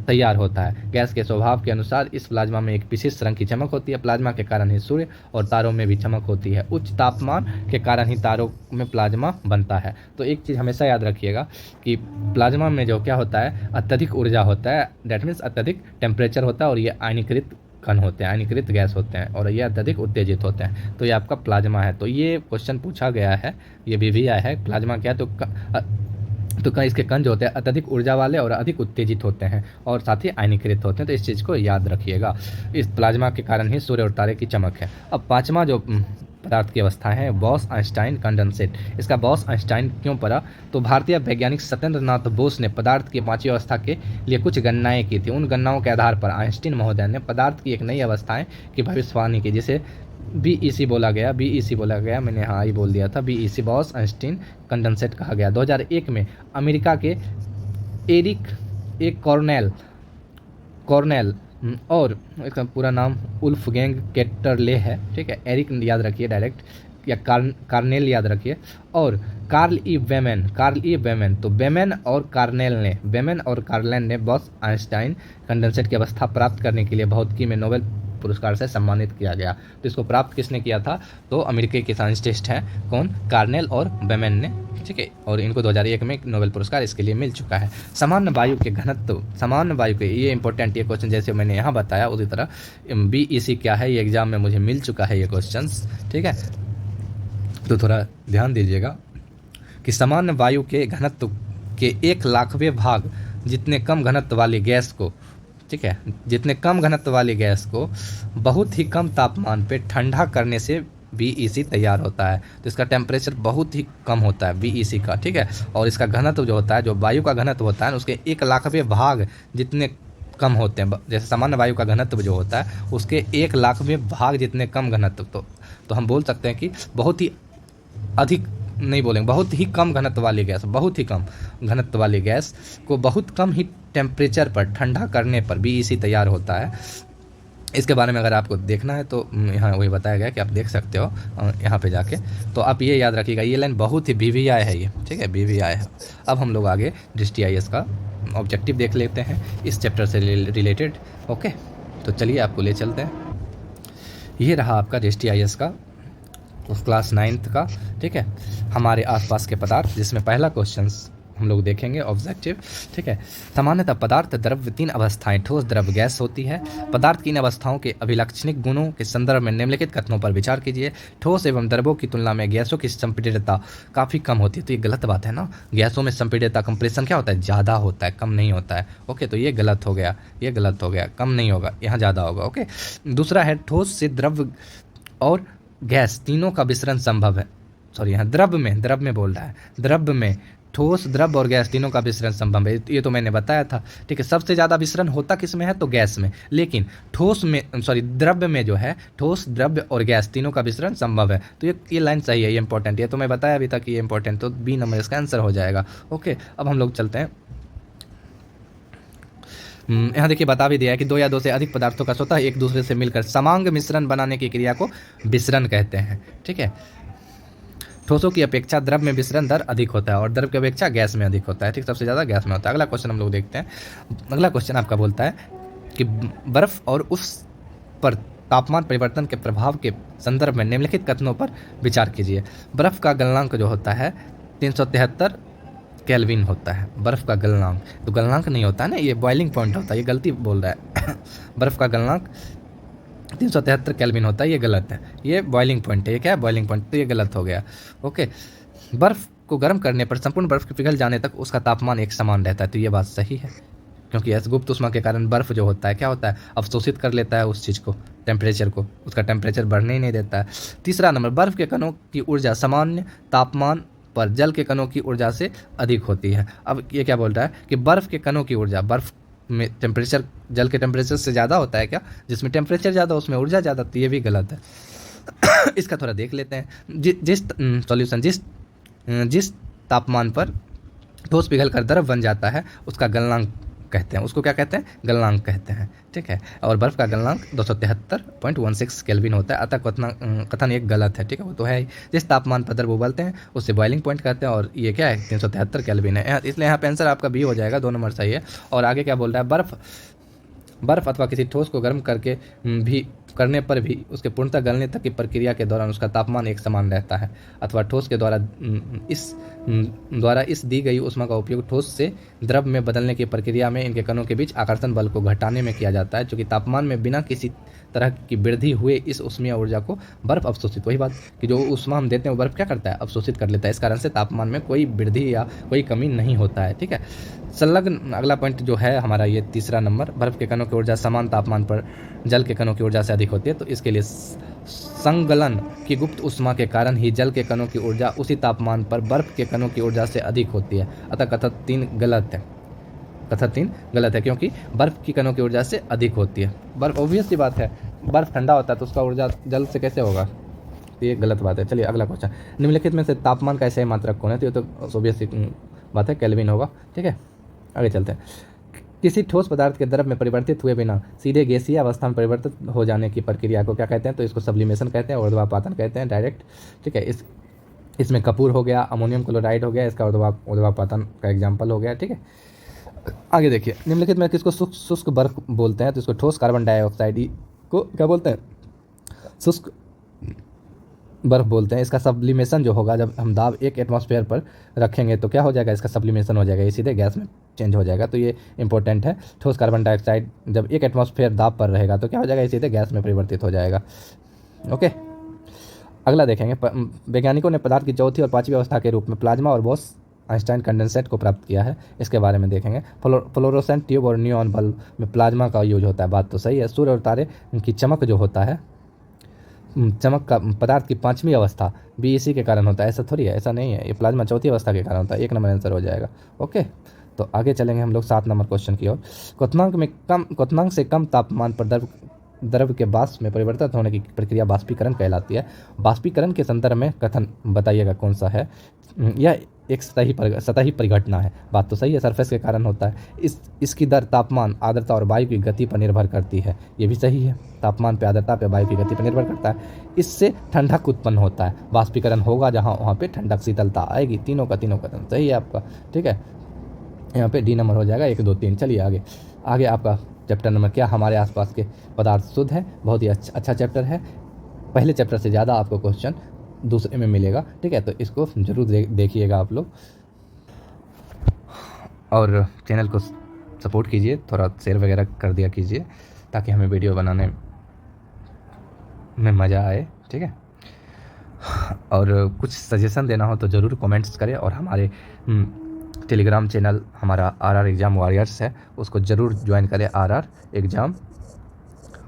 तैयार होता है। गैस के स्वभाव के अनुसार इस प्लाज्मा में एक विशिष्ट रंग की चमक होती है। प्लाज्मा के कारण ही सूर्य और तारों में भी चमक होती है। उच्च तापमान के कारण ही तारों में प्लाज्मा बनता है। तो एक चीज़ हमेशा याद रखिएगा कि प्लाज्मा में जो क्या होता है, अत्यधिक ऊर्जा होता है, डेट मीन्स अत्यधिक टेम्परेचर होता है, और ये आयनीकृत कण होते हैं, आयनीकृत गैस होते हैं, और ये अत्यधिक उत्तेजित होते हैं। तो ये आपका प्लाज्मा है। तो ये क्वेश्चन पूछा गया है, ये भी आया है, प्लाज्मा क्या है? तो इसके कण जो होते हैं अत्यधिक ऊर्जा वाले और अधिक उत्तेजित होते हैं, और साथ ही आयनीकृत होते हैं। तो इस चीज़ को याद रखिएगा। इस प्लाज्मा के कारण ही सूर्य और तारे की चमक है। अब पांचवा जो पदार्थ की अवस्था है, बॉस, आइंस्टाइन, कंडेंसेट। इसका बॉस आइंस्टाइन क्यों पड़ा? तो भारतीय वैज्ञानिक सत्येंद्र नाथ बोस ने पदार्थ की 5वीं अवस्था के लिए कुछ गणनाएं की थी। उन गणनाओं के आधार पर आइंस्टीन महोदय ने पदार्थ की एक नई अवस्थाएं की भविष्यवाणी की, जिसे BEC बोला गया। मैंने हाँ ही बोल दिया था, BEC, बॉस, आइंस्टीन, कंडेंसेट कहा गया। 2001 में अमेरिका के एरिक कॉर्नेल और इसका पूरा नाम वुल्फगैंग केटरले है। ठीक है, एरिक याद रखिए डायरेक्ट, या कार्नेल याद रखिए, और कार्ल ई वेमन। तो बेमन और कार्नेल ने बॉस, आइंस्टाइन, कंडेंसेट की अवस्था प्राप्त करने के लिए भौतिकी में नोबेल पुरस्कार से सम्मानित किया गया। तो इसको प्राप्त किसने किया था? तो अमेरिकी के साइंटिस्ट हैं, कौन? कार्नेल और बेमन ने। ठीक है, और इनको 2001 में नोबेल पुरस्कार इसके लिए मिल चुका है। सामान्य वायु के घनत्व, ये इंपॉर्टेंट, ये क्वेश्चन जैसे मैंने यहाँ बताया उसी तरह BEC क्या है, ये एग्जाम में मुझे मिल चुका है ये क्वेश्चन। ठीक है, तो थोड़ा ध्यान दीजिएगा कि सामान्य वायु के घनत्व के 1,00,000वें भाग जितने कम घनत्व वाली गैस को, ठीक है, जितने कम घनत्व वाली गैस को बहुत ही कम तापमान पे ठंडा करने से BEC तैयार होता है। तो इसका टेम्परेचर बहुत ही कम होता है BEC का, ठीक है। और इसका घनत्व जो होता है, जो वायु का घनत्व होता है उसके 1,00,000वें भाग जितने कम होते हैं। जैसे सामान्य वायु का घनत्व जो होता है उसके 1,00,000वें भाग जितने कम घनत्व, तो हम बोल सकते हैं कि बहुत ही अधिक नहीं बोलेंगे, बहुत ही कम घनत्व वाली गैस, बहुत ही कम घनत्व वाली गैस को बहुत कम ही टेम्परेचर पर ठंडा करने पर BEC तैयार होता है। इसके बारे में अगर आपको देखना है तो यहाँ वही बताया गया कि आप देख सकते हो यहाँ पे जाके। तो आप ये याद रखिएगा, ये लाइन बहुत ही BVI है ये, ठीक है, BVI है। अब हम लोग आगे GST का ऑब्जेक्टिव देख लेते हैं इस चैप्टर से रिलेटेड। ओके, तो चलिए आपको ले चलते हैं। ये रहा आपका GST का क्लास 9th का, ठीक है, हमारे आसपास के पदार्थ, जिसमें पहला क्वेश्चन हम लोग देखेंगे ऑब्जेक्टिव, ठीक है। सामान्यतः पदार्थ द्रव्य 3 अवस्थाएं ठोस, द्रव, गैस होती है। पदार्थ की इन अवस्थाओं के अभिलक्षणिक गुणों के संदर्भ में निम्नलिखित कथनों पर विचार कीजिए। ठोस एवं द्रवों की तुलना में गैसों की संपीड़ितता काफ़ी कम होती है। तो ये गलत बात है ना, गैसों में संपीड़ितता, कंप्रेशन क्या होता है, ज़्यादा होता है, कम नहीं होता है। ओके, तो ये गलत हो गया, ये गलत हो गया, कम नहीं होगा, यहाँ ज़्यादा होगा। ओके, दूसरा है ठोस से द्रव और गैस तीनों का विसरण संभव है। सॉरी, यहाँ द्रव में बोल रहा है, द्रव में ठोस, द्रव और गैस तीनों का विसरण संभव है। ये तो मैंने बताया था, ठीक है। सबसे ज़्यादा विसरण होता किस में है, तो गैस में। लेकिन ठोस में, सॉरी, द्रव्य में जो है ठोस, द्रव्य और गैस तीनों का विसरण संभव है। तो ये लाइन सही है, ये इंपॉर्टेंट है, तो मैं बताया भी था कि ये इंपॉर्टेंट, तो B नंबर इसका आंसर हो जाएगा। ओके, अब हम लोग चलते हैं। यहाँ देखिए बता भी दिया है कि 2 या 2 से अधिक पदार्थों का स्वतः एक दूसरे से मिलकर समांग मिश्रण बनाने की क्रिया को विसरण कहते हैं, ठीक है। ठोसों की अपेक्षा द्रव में विसरण दर अधिक होता है और द्रव की अपेक्षा गैस में अधिक होता है, ठीक, सबसे ज़्यादा गैस में होता है। अगला क्वेश्चन हम लोग देखते हैं। अगला क्वेश्चन आपका बोलता है कि बर्फ और उस पर तापमान परिवर्तन के प्रभाव के संदर्भ में निम्नलिखित कथनों पर विचार कीजिए। बर्फ का गलनांक जो होता है 373 केल्विन होता है, बर्फ का गलनांक। तो गलनांक नहीं होता है ना, ये बॉइलिंग पॉइंट होता है, ये गलती बोल रहा है। बर्फ का गलनांक 373 केल्विन होता है, ये गलत है, ये बॉइलिंग पॉइंट है। ये क्या है, बॉइलिंग पॉइंट, तो ये गलत हो गया। ओके, बर्फ को गर्म करने पर संपूर्ण बर्फ के पिघल जाने तक उसका तापमान एक समान रहता है। तो ये बात सही है, क्योंकि इस गुप्त ऊष्मा के कारण बर्फ जो होता है क्या होता है, अवशोषित कर लेता है उस चीज़ को, टेम्परेचर को, उसका टेम्परेचर बढ़ने ही नहीं देता है। तीसरा नंबर, बर्फ के कणों की ऊर्जा सामान्य तापमान पर जल के कणों की ऊर्जा से अधिक होती है। अब ये क्या बोल रहा है कि बर्फ के कणों की ऊर्जा, बर्फ में टेम्परेचर जल के टेम्परेचर से ज़्यादा होता है क्या, जिसमें टेम्परेचर ज़्यादा उसमें ऊर्जा ज़्यादा, तो ये भी गलत है। इसका थोड़ा देख लेते हैं। जिस तापमान पर ठोस पिघल कर द्रव बन जाता है उसका गलनांक कहते हैं, उसको क्या कहते हैं, गलनांक कहते हैं, ठीक है। और बर्फ का गलनांक 273.16 केल्विन होता है, अतः कथन एक गलत है, ठीक है, वो तो है ही। जिस तापमान पर द्रव उबलते हैं उससे बॉइलिंग पॉइंट कहते हैं, और ये क्या है, 373 केल्विन है, इसलिए यहाँ पे आंसर आपका B हो जाएगा, 2 नंबर सही है। और आगे क्या बोल रहा है, बर्फ अथवा किसी ठोस को गर्म करने पर भी उसके पूर्णतः गलने तक की प्रक्रिया के दौरान उसका तापमान एक समान रहता है, अथवा ठोस के द्वारा इस दी गई ऊष्मा का उपयोग ठोस से द्रव में बदलने की प्रक्रिया में इनके कणों के बीच आकर्षण बल को घटाने में किया जाता है, क्योंकि तापमान में बिना किसी तरह की वृद्धि हुए इस ऊष्मीय ऊर्जा को बर्फ अवशोषित, वही बात कि जो ऊष्मा हम देते हैं वो बर्फ क्या करता है, अवशोषित कर लेता है। इस कारण से तापमान में कोई वृद्धि या कोई कमी नहीं होता है, ठीक है। संलग्न अगला पॉइंट जो है हमारा ये तीसरा नंबर, बर्फ के कणों की ऊर्जा समान तापमान पर जल के कणों की ऊर्जा से अधिक होती है, तो इसके लिए संगलन की गुप्त ऊष्मा के कारण ही जल के कणों की ऊर्जा उसी तापमान पर बर्फ के कणों की ऊर्जा से अधिक होती है, अतः कथन 3 गलत है। कथन 3 गलत है, क्योंकि बर्फ की कणों की ऊर्जा से अधिक होती है। बर्फ ऑब्वियस सी बात है, बर्फ ठंडा होता है तो उसका ऊर्जा जल से कैसे होगा, तो ये गलत बात है। चलिए अगला क्वेश्चन, निम्नलिखित में से तापमान का सही मात्रक कौन है, तो ये तो ऑब्वियस सी बात है, केल्विन होगा, ठीक है। आगे चलते हैं। किसी ठोस पदार्थ के द्रव में परिवर्तित हुए बिना सीधे गैसीय अवस्था में परिवर्तित हो जाने की प्रक्रिया को क्या कहते हैं, तो इसको सब्लिमेशन कहते हैं, ऊर्ध्वापातन कहते हैं, डायरेक्ट, ठीक है। इसमें कपूर हो गया, अमोनियम क्लोराइड हो गया, इसका ऊर्ध्वापातन का एग्जाम्पल हो गया, ठीक है। आगे देखिए, निम्नलिखित में किसको शुष्क बर्फ बोलते हैं, तो इसको ठोस कार्बन डाइऑक्साइड को क्या बोलते हैं, शुष्क बर्फ बोलते हैं। इसका सब्लिमेशन जो होगा, जब हम दाब 1 एटमॉस्फेयर पर रखेंगे तो क्या हो जाएगा, इसका सब्लिमेशन हो जाएगा, ये सीधे गैस में चेंज हो जाएगा, तो ये इंपॉर्टेंट है। ठोस कार्बन डाइऑक्साइड जब 1 एटमॉस्फेयर दाब पर रहेगा तो क्या हो जाएगा, ये सीधे गैस में परिवर्तित हो जाएगा। ओके, अगला देखेंगे। वैज्ञानिकों ने पदार्थ की चौथी और पांचवी अवस्था के रूप में प्लाज्मा और बोस आइंस्टाइन कंडेंसेट को प्राप्त किया है, इसके बारे में देखेंगे। फ्लोरोसेंट ट्यूब और नियॉन बल्ब में प्लाज्मा का यूज होता है, बात तो सही है। सूर्य और तारे की चमक जो होता है, चमक का पदार्थ की पांचवी अवस्था भी इसी के कारण होता है। ऐसा थोड़ी है, ऐसा नहीं है, ये प्लाज्मा चौथी अवस्था के कारण होता है। 1 नंबर आंसर हो जाएगा। ओके, तो आगे चलेंगे हम लोग 7 नंबर क्वेश्चन की ओर। क्वथनांक से कम तापमान पर द्रव के वाष्प में परिवर्तित होने की प्रक्रिया बाष्पीकरण कहलाती है। बाष्पीकरण के संदर्भ में कथन बताइएगा कौन सा है। यह एक सतही परिघटना है। बात तो सही है, सरफेस के कारण होता है। इसकी दर तापमान, आर्द्रता और वायु की गति पर निर्भर करती है। ये भी सही है, तापमान पे, आर्द्रता पे, वायु की गति पर निर्भर करता है। इससे ठंडक उत्पन्न होता है। बाष्पीकरण होगा जहाँ, वहाँ पे ठंडक, शीतलता आएगी। तीनों का कथन सही है आपका। ठीक है, यहाँ पे डी नंबर हो जाएगा। 1 2 3। चलिए आगे। आगे आपका चैप्टर नंबर क्या, हमारे आसपास के पदार्थ शुद्ध है। बहुत ही अच्छा चैप्टर है। पहले चैप्टर से ज़्यादा आपको क्वेश्चन दूसरे में मिलेगा। ठीक है, तो इसको जरूर देखिएगा आप लोग, और चैनल को सपोर्ट कीजिए, थोड़ा शेयर वगैरह कर दिया कीजिए ताकि हमें वीडियो बनाने में मज़ा आए। ठीक है, और कुछ सजेशन देना हो तो ज़रूर कमेंट्स करें। और हमारे टेलीग्राम चैनल हमारा RR एग्ज़ाम वॉरियर्स है, उसको ज़रूर ज्वाइन करें। RR एग्ज़ाम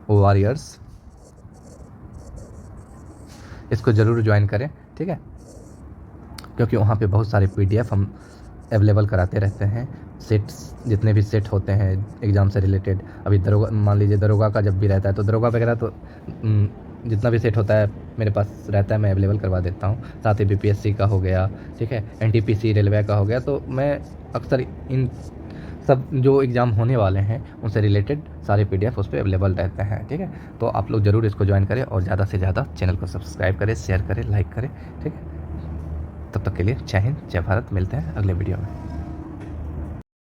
वॉरियर्स, इसको ज़रूर ज्वाइन करें। ठीक है, क्योंकि वहाँ पे बहुत सारे PDF हम अवेलेबल कराते रहते हैं। सेट्स, जितने भी सेट होते हैं एग्ज़ाम से रिलेटेड, अभी दरोगा, मान लीजिए दरोगा का जब भी रहता है तो दरोगा वगैरह तो जितना भी सेट होता है मेरे पास रहता है, मैं अवेलेबल करवा देता हूँ। साथ ही BPSC का हो गया, ठीक है, NTPC रेलवे का हो गया। तो मैं अक्सर इन सब जो एग्ज़ाम होने वाले हैं उनसे रिलेटेड सारे PDF उस पर अवेलेबल रहते हैं। ठीक है, तो आप लोग ज़रूर इसको ज्वाइन करें और ज़्यादा से ज़्यादा चैनल को सब्सक्राइब करें, शेयर करें, लाइक करें। ठीक है, तब तक के लिए जय हिंद, जय भारत। मिलते हैं अगले वीडियो में।